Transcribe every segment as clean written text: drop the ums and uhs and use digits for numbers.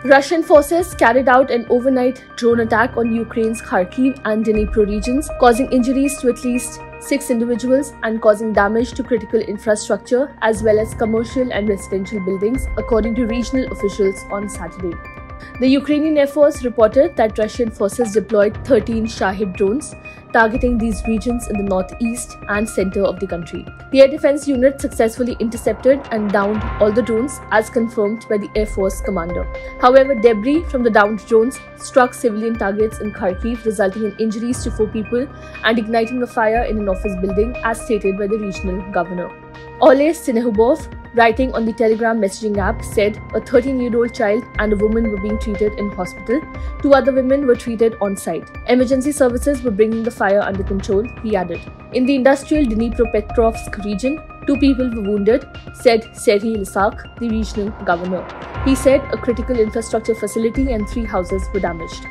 Russian forces carried out an overnight drone attack on Ukraine's Kharkiv and Dnipro regions, causing injuries to at least 6 individuals and causing damage to critical infrastructure as well as commercial and residential buildings, according to regional officials on Saturday. The Ukrainian Air Force reported that Russian forces deployed 13 Shahid drones, targeting these regions in the northeast and center of the country. The air defense unit successfully intercepted and downed all the drones, as confirmed by the Air Force commander. However, debris from the downed drones struck civilian targets in Kharkiv, resulting in injuries to 4 people and igniting a fire in an office building, as stated by the regional governor. Oleh Sinehubov, writing on the Telegram messaging app, said a 13-year-old child and a woman were being treated in hospital. 2 other women were treated on site. Emergency services were bringing the fire under control, he added. In the industrial Dnipropetrovsk region, 2 people were wounded, said Serhiy Lysak, the regional governor. He said a critical infrastructure facility and 3 houses were damaged.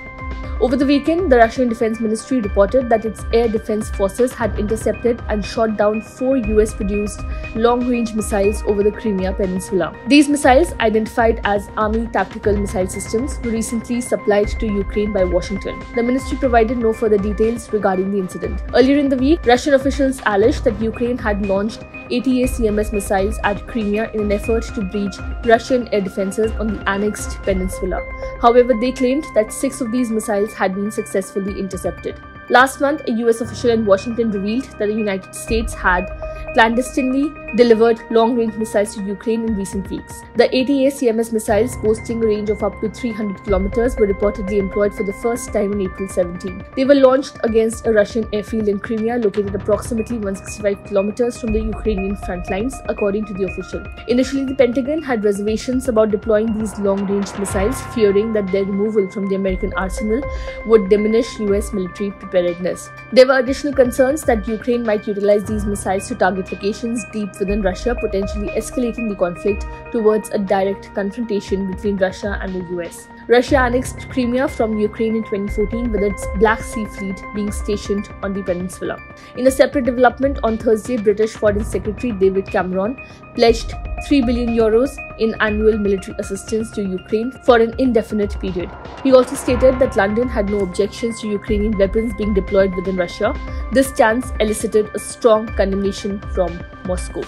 Over the weekend, the Russian Defense Ministry reported that its air defense forces had intercepted and shot down 4 US-produced long-range missiles over the Crimea Peninsula. These missiles, identified as Army Tactical Missile Systems, were recently supplied to Ukraine by Washington. The ministry provided no further details regarding the incident. Earlier in the week, Russian officials alleged that Ukraine had launched ATACMS missiles at Crimea in an effort to breach Russian air defenses on the annexed peninsula. However, they claimed that 6 of these missiles had been successfully intercepted. Last month, a US official in Washington revealed that the United States had clandestinely delivered long-range missiles to Ukraine in recent weeks. The ATACMS missiles, boasting a range of up to 300 kilometers, were reportedly employed for the first time on April 17. They were launched against a Russian airfield in Crimea, located approximately 165 kilometers from the Ukrainian front lines, according to the official. Initially, the Pentagon had reservations about deploying these long-range missiles, fearing that their removal from the American arsenal would diminish US military preparedness. There were additional concerns that Ukraine might utilize these missiles to target locations deep within Russia, potentially escalating the conflict towards a direct confrontation between Russia and the US. Russia annexed Crimea from Ukraine in 2014, with its Black Sea Fleet being stationed on the peninsula. In a separate development, on Thursday, British Foreign Secretary David Cameron pledged €3 billion in annual military assistance to Ukraine for an indefinite period. He also stated that London had no objections to Ukrainian weapons being deployed within Russia. This stance elicited a strong condemnation from Moscow.